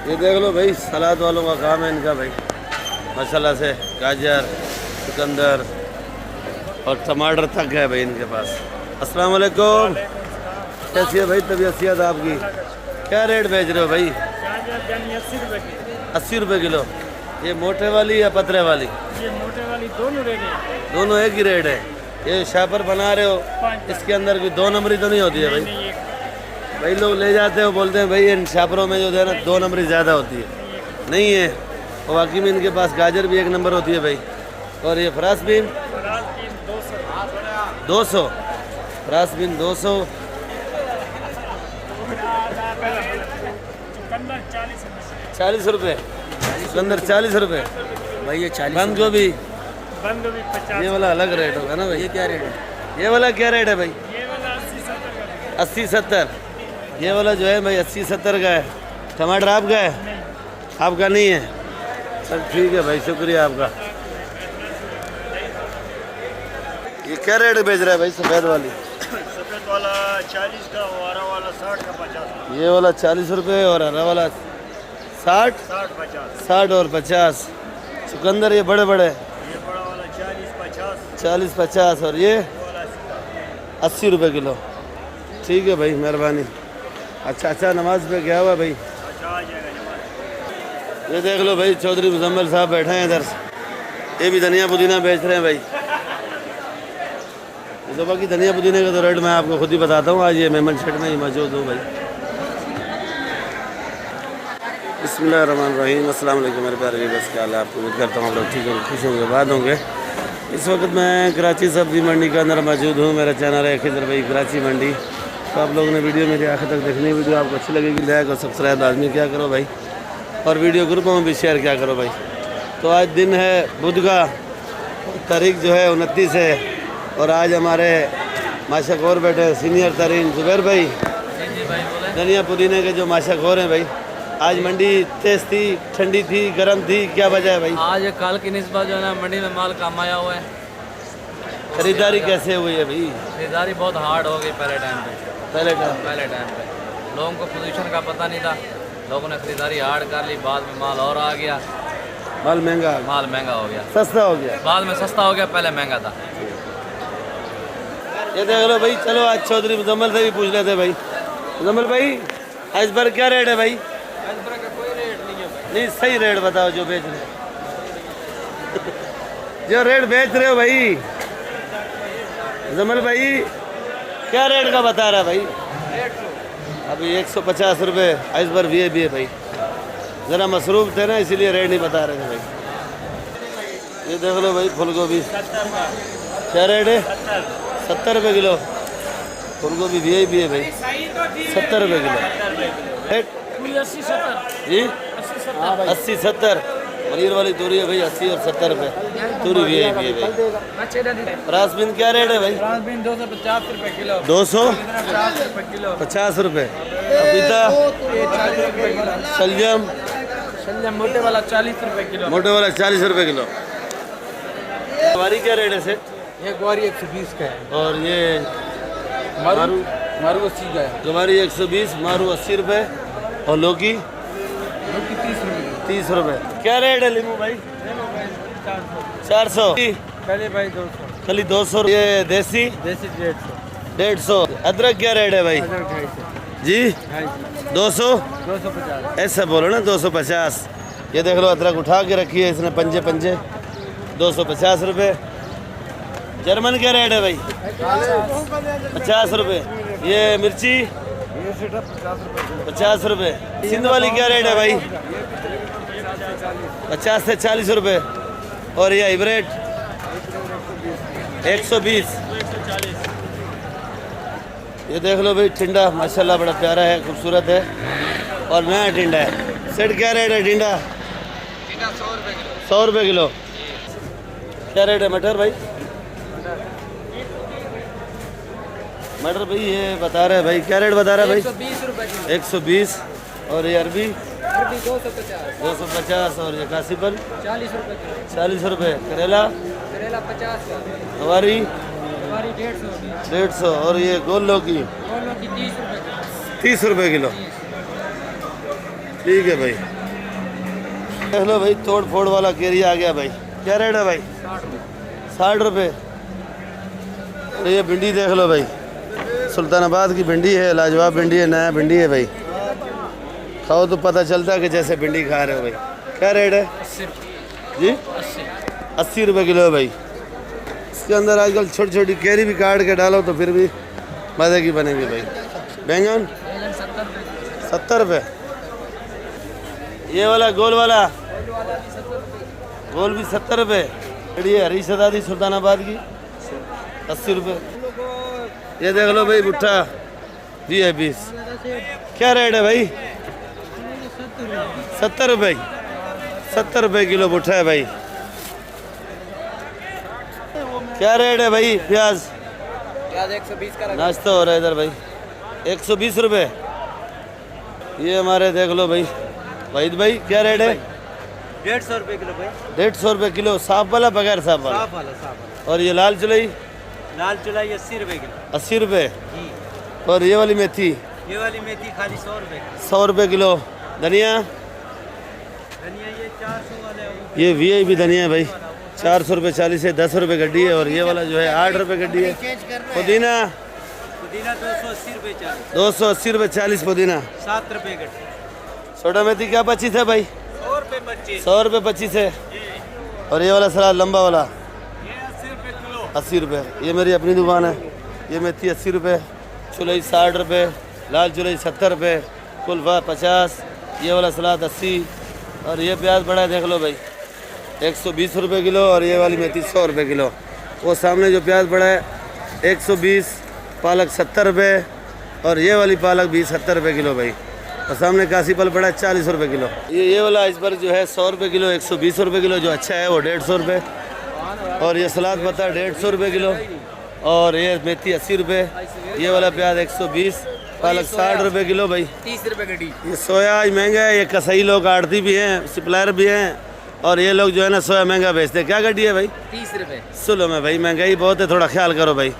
ये देख लो भाई, सलाद वालों का काम है इनका भाई, माशाल्लाह से। गाजर, चुकंदर और टमाटर तक है भाई इनके पास। अस्सलाम वालेकुम, कैसी है भाई तबीयत सेहत आपकी? क्या रेट बेच रहे हो भाई? 80 रुपये किलो। ये मोटे वाली या पतले वाली? ये मोटे वाली दोनों रेट है। दोनों एक ही रेट है। ये शापर बना रहे हो, इसके अंदर कोई 2 नंबरी तो नहीं होती है भाई? भाई लोग ले जाते हो, बोलते हैं भाई इन शापरों में जो है ना 2 नंबरी ज़्यादा होती है, नहीं है। और बाकी में इनके पास गाजर भी 1 नंबर होती है भाई। और ये फ्रांस बीन 200, फ्रांस बीन 200, 40 रुपये, चुकंदर 40 रुपये भाई। ये 40 बंद गोभी, 50। ये वाला अलग रेट होगा ना भाई? ये क्या रेट है? ये वाला क्या रेट है भाई? ये वाला 80-70 80-70। ये वाला जो है भाई 80-70 का है। टमाटर आपका है? आपका नहीं है? चल ठीक है भाई, शुक्रिया आपका। ये क्या रेट बेच रहा है भाई सफ़ेद वाली? सफेद वाला 40 का, हरा वाला 60 का, 50। ये वाला 40 रुपये और हरा वाला 60, 60 और 50। चुकंदर ये बड़े बड़े, ये बड़ा वाला 40-50। 40-50 और ये 80 रुपये किलो। ठीक है भाई, मेहरबानी। अच्छा नमाज पे गया हुआ भाई। अच्छा आ जाएगा जमा। ये देख लो भाई, चौधरी मुजम्मिल साहब बैठे हैं इधर। ये भी धनिया पुदीना बेच रहे हैं भाई। तो बाकी धनिया पुदीने का तो रेट मैं आपको खुद ही बताता हूँ। आज ये मेमन शेड में ही मौजूद हूँ भाई। बिस्मिल्लाहिर्रहमानिर्रहीम, अस्सलाम वालेकुम मेरे प्यारे व्यूअर्स, क्या हाल है? आपको उम्मीद करता हूँ आप लोग ठीक होंगे, खुश होंगे, बाद होंगे। इस वक्त मैं कराची सब्जी मंडी के अंदर मौजूद हूँ। मेरा चैनल है खिजर भाई कराची मंडी। तो आप लोगों ने वीडियो मेरी आखिर तक देखनी, वीडियो आपको अच्छी लगेगी लाइक और सब्सक्राइब लाजमी क्या करो भाई, और वीडियो ग्रुपों में भी शेयर क्या करो भाई। तो आज दिन है बुध का, तारीख जो है 29 है, और आज हमारे माशा खोर बैठे सीनियर तरीन जुबैर भाई, धनिया पुदीने के जो माशा खोर हैं भाई। आज मंडी तेज थी, ठंडी थी, गर्म थी, क्या वजह है भाई? आज कल की निस्बत जो है ना मंडी में माल कम आया हुआ है। खरीदारी कैसे हुई है भाई? खरीदारी बहुत हार्ड हो गई पहले टाइम पे। पहले टाइम पे लोगों को पोजीशन का पता नहीं था, लोगों ने खरीदारी हार्ड कर ली। बाद में माल और आ गया, माल महंगा हो गया, सस्ता हो गया। बाद में सस्ता हो गया, पहले महंगा था। ये देख लो भाई, चलो आज चौधरी मुजम्मिल से भी पूछ लेते भाई। मुजम्मिल भाई, आज पर क्या रेट है भाई? का कोई रेट नहीं है भाई। नहीं, सही रेट बताओ जो बेच रहे हो। जो रेट बेच रहे हो भाई मुजम्मिल भाई, क्या रेट का बता रहा है भाई? अभी 150 रुपये इस बार भी है भाई। ज़रा मसरूफ़ थे ना, इसीलिए रेट नहीं बता रहे थे भाई। ये देख लो भाई, फूल गोभी क्या रेट है? 70 रुपये किलो। फूल गोभी भी है भाई, 70 रुपये किलो। रेट जी 80-70। पनीर वाली तूरी है भाई 80 और 70 रुपये। तूरी भी है भाई। फ्रांस बीन क्या रेट है भाई? 250 रुपये किलो। 250 रुपये। पपीता, शलजम मोटे वाला 40 रुपये किलो। मोटे वाला 40 रुपये किलो। गवारी क्या रेट है सेठ? ये ग्वारी 120 का है, और ये मारू 80 का है। गवारी 120, मारू 80 रुपये, और लौकी 30 रुपये। क्या रेट है लीमू भाई? 400। पहले भाई 200, खाली 200। ये देसी 150। अदरक क्या रेट है भाई? जी 200, 250। ऐसा बोलो ना, 250। ये देख लो, अदरक उठा के रखी है इसने, पंजे 250 रुपये। जर्मन क्या रेट है भाई? 50 रुपये। ये मिर्ची 50 रुपये। सिंध वाली क्या रेट है भाई? 50 से 40 रुपये। और ये हाइब्रिड 120। ये देख लो भाई, टिंडा माशाल्लाह बड़ा प्यारा है, खूबसूरत है, और नया टिंडा है। सेट क्या रेट है टिंडा? 100 रुपये किलो। क्या रेट है मटर भाई? मटर भाई ये बता रहे हैं भाई, क्या रेट बता रहा है भाई? 120 रुपये किलो। 120। और ये अरबी 250। 250। और ये कासीपल 40 रुपये किलो। 40 रुपये। करेला 50 का। हमारी 150। 150। और ये गोल लौकी 30 रुपये किलो। 30 रुपये किलो। ठीक है भाई। देख लो भाई, तोड़ फोड़ वाला केरी आ गया भाई। क्या रेट है भाई? 60 रुपये। और ये भिंडी देख लो भाई, सुल्तानाबाद की भिंडी है, लाजवाब भिंडी है, नया भिंडी है भाई। खाओ तो पता चलता है कि जैसे भिंडी खा रहे हो भाई। क्या रेट है? 80 जी 80 रुपये किलो है भाई। इसके अंदर आजकल छोटी छोटी केरी भी काट के डालो तो फिर भी मज़े की बनेगी भाई। बैंगन 70 रुपये। ये वाला गोल वाला, गोल भी 70 रुपये। ये हरी सदादी सुल्तानाबाद की 80 रुपये। ये देख लो भाई, भुट्टा जी है 20। क्या रेट है भाई? 70 रुपये। 70 रुपये किलो भुट्टा है भाई। क्या रेट है भाई? प्याज 120 का नाश्ता हो रहा है इधर भाई, 120 रुपये। ये हमारे देख लो भाई, वहीद भाई क्या रेट है? 150 रुपये किलो भाई। 150 रुपये किलो। साफ वाला बगैर साफ वाला? साफ वाला। और ये लाल चुलई? लाल चुलाई 80 रुपये किलो 80 रुपये। जी। और ये वाली मेथी? ये वाली मेथी खाली 100 रुपये। 100 रुपये किलो। धनिया? धनिया ये 400 वाला है। ये VIP धनिया है भाई, 400 रुपये 40 है, 10 रुपये गड्डी है। और ये वाला जो है 8 रुपये गड्डी है। पुदीना? पुदीना 280 रुपये 40। 280 रुपये 40 पुदीना। 7 रुपये गड्ढी। छोटा मेथी क्या 25 है भाई? 100 रुपये 25। 100 रुपये 25 है। और ये वाला सलाद लंबा वाला? ये 80 रुपये किलो। 80 रुपये। ये मेरी अपनी दुकान है। ये मेथी 80 रुपये, चुलई 60 रुपये, लाल चुलई 70 रुपये, कुल्फा 50, ये वाला सलाद 80। और ये प्याज बड़ा है देख लो भाई, 120 रुपये किलो। और ये वाली मेथी 100 रुपये किलो। वो सामने जो प्याज बड़ा है 120, पालक 70 रुपये। और ये वाली पालक भी 70 रुपये किलो भाई। और सामने काशी फल पड़ा है 40 रुपये किलो। ये वाला आइसबर्ग जो है 100 रुपये किलो, 120 रुपये किलो। जो अच्छा है वो 150 रुपये। और ये सलाद पत्ता 150 रुपये किलो। और ये मेथी 80 रुपये। ये वाला प्याज 120, पालक 60 रुपये किलो भाई। 30 रुपये गड्डी। ये सोया आज महंगा है। ये कसाई लोग आड़ती भी हैं, सप्लायर भी हैं। और ये लोग जो है ना सोया महंगा बेचते हैं। क्या गड्डी है भाई? 30 रुपये। सुनो में भाई, महंगाई बहुत है, थोड़ा ख्याल करो भाई।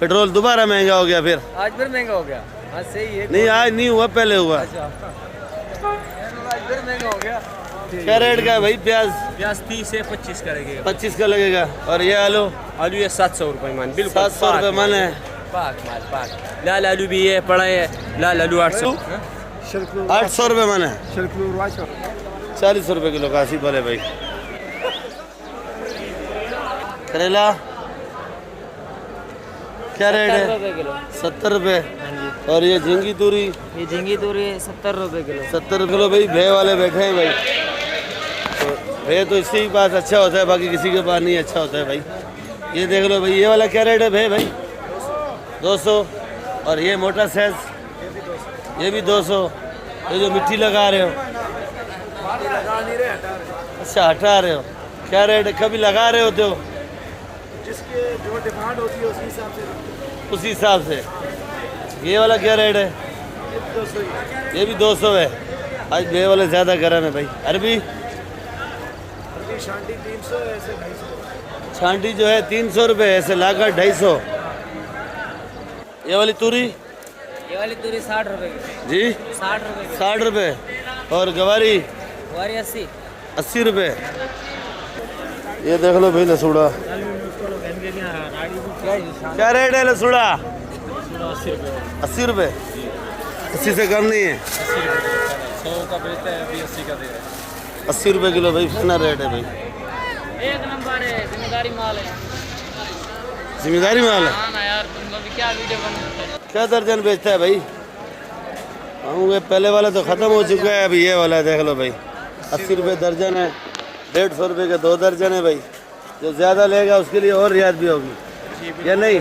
पेट्रोल दोबारा महंगा हो गया फिर। आज फिर महंगा हो गया। आज सही है। नहीं आज नहीं हुआ, पहले हुआ। आज फिर महंगा हो गया। क्या रेट का है भाई प्याज? प्याज 30 से 25 का लगेगा। 25 का लगेगा। और ये आलू? आलू ये 700 रुपये मान, बिल्कुल 700 रुपये मन है। पाक माल पाक। लाल आलू भी है, पड़ा है लाल आलू 800। 800 रुपये मन है। 40 रुपये किलो काशी फल है भाई। करेला क्या रेट है? 70 रुपये। और ये झींगी तूरी? ये झींगी तूरी 70 रुपये किलो। 70 किलो भाई। भे वाले बैठे हैं भाई। तो भे तो इसी के पास अच्छा होता है, बाकी किसी के पास नहीं अच्छा होता है भाई। ये देख लो भाई, ये वाला क्या रेट है भे भाई? 200। और ये मोटा साइज? ये भी 200। ये जो मिट्टी लगा रहे हो? अच्छा हटा रहे हो। क्या रेट है? कभी लगा रहे होते हो? जिसके जो डिमांड होती है उसी हिसाब से। उसी हिसाब से। ये वाला क्या रेट है? ये भी 200 है। आज भे वाले ज़्यादा गर्म है भाई। अरबी? छांटी 300, ऐसे 250। छांटी जो है 300 रुपये, ऐसे लाकर 250। ये वाली तूरी? ये वाली तूरी 60 रुपये की। जी 60 रुपये की। 60 रुपये। और गवारी? गवारी 80। 80 रुपये। ये देख लो भाई लसूड़ा। क्या रेट है लसूड़ा? 80 रुपये। 80 से कम नहीं है। 100 का बेचता है, अभी 80 का दे रहा है। 80 रुपये किलो भाई, कितना रेट है भाई? एक नंबर है, जिम्मेदारी माल है। जिम्मेदारी माल है। हाँ ना यार, तुम अभी क्या वीडियो बनाते हो? क्या दर्जन बेचता है भाई? आऊँगे पहले वाला तो ख़त्म हो चुका है, अभी ये वाला देख लो भाई। 80 रुपये दर्जन है। 150 रुपये के 2 दर्जन है भाई। जो ज़्यादा लेगा उसके लिए और रियायत भी होगी या नहीं?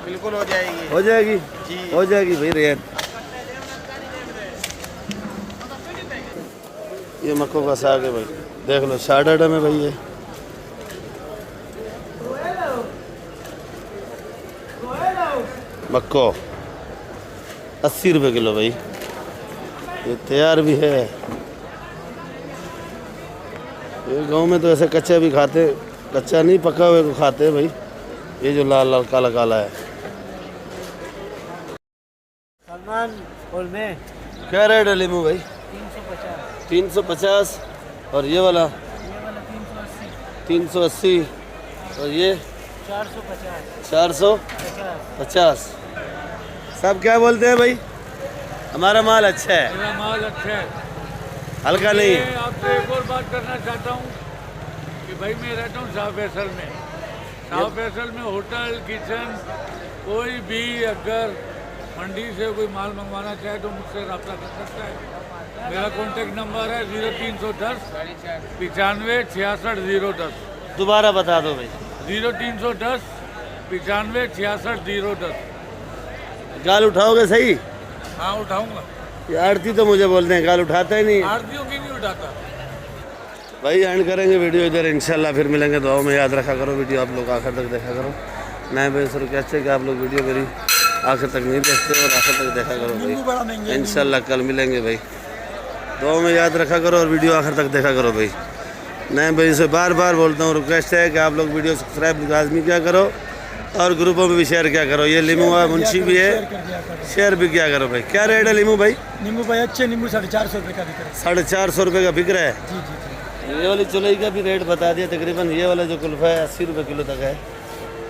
बिल्कुल हो जाएगी। हो जाएगी हो जाएगी भाई रियायत। ये मक्कों का साग है भाई, देख लो 60 आटा में भाई। ये मक्को 80 रुपये किलो भाई। ये तैयार भी है। ये गांव में तो ऐसे कच्चा भी खाते, कच्चा नहीं पका हुए को खाते हैं भाई। ये जो लाल लाल काला काला है। सलमान और मैं क्या रेट है लीमू भाई? 350। 350। और ये वाला 380 और ये 450। सब क्या बोलते हैं भाई? हमारा माल अच्छा है, मेरा माल अच्छा है, हल्का नहीं। मैं आपसे एक और बात करना चाहता हूँ कि भाई मैं रहता हूँ शाह फैसल में। शाह फैसल में होटल किचन कोई भी अगर मंडी से कोई माल मंगवाना चाहे तो मुझसे रब्ता कर सकता है। मेरा कॉन्टेक्ट नंबर है 0310 95 66 010। दोबारा बता दो भाई। 0310 95 66 010। गाल उठाओगे सही? हाँ उठाऊंगा। ये आड़ती तो मुझे बोलते हैं गाल उठाता ही नहीं। आरतीयों की नहीं उठाता भाई एंड करेंगे वीडियो इधर, इंशाल्लाह फिर मिलेंगे। दुआओं में याद रखा करो वीडियो, आप लोग आखिर तक देखा करो। नए भाई सर कहते हैं कि आप लोग वीडियो मेरी आखिर तक नहीं देखते और आखिर तक देखा करो भाई। इंशाल्लाह कल मिलेंगे भाई। दुआओं में याद रखा करो और वीडियो आखिर तक देखा करो भाई। नए भाई से बार बार बोलता हूँ, रिक्वेस्ट है कि आप लोग वीडियो सब्सक्राइब लाजमी क्या करो और ग्रुपों में भी शेयर क्या करो। ये लीमू है, मुंशी भी है, शेयर भी क्या करो भाई। क्या रेट है लीमू भाई? नींबू भाई अच्छे नींबू 450 रुपये का बिक रहा है। 450 रुपये का बिक रहा है। जी जी जी। ये वाली चुलई का भी रेट बता दिया तकरीबन। ये वाला जो कुल्फ़ा है 80 रुपये किलो तक है,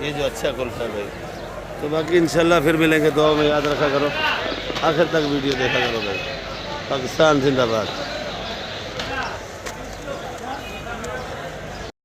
ये जो अच्छा कुल्फ़ा है भाई। तो बाकी इंशाल्लाह फिर मिलेंगे। दुआ में याद रखा करो, आखिर तक वीडियो देखा करो भाई। पाकिस्तान जिंदाबाद।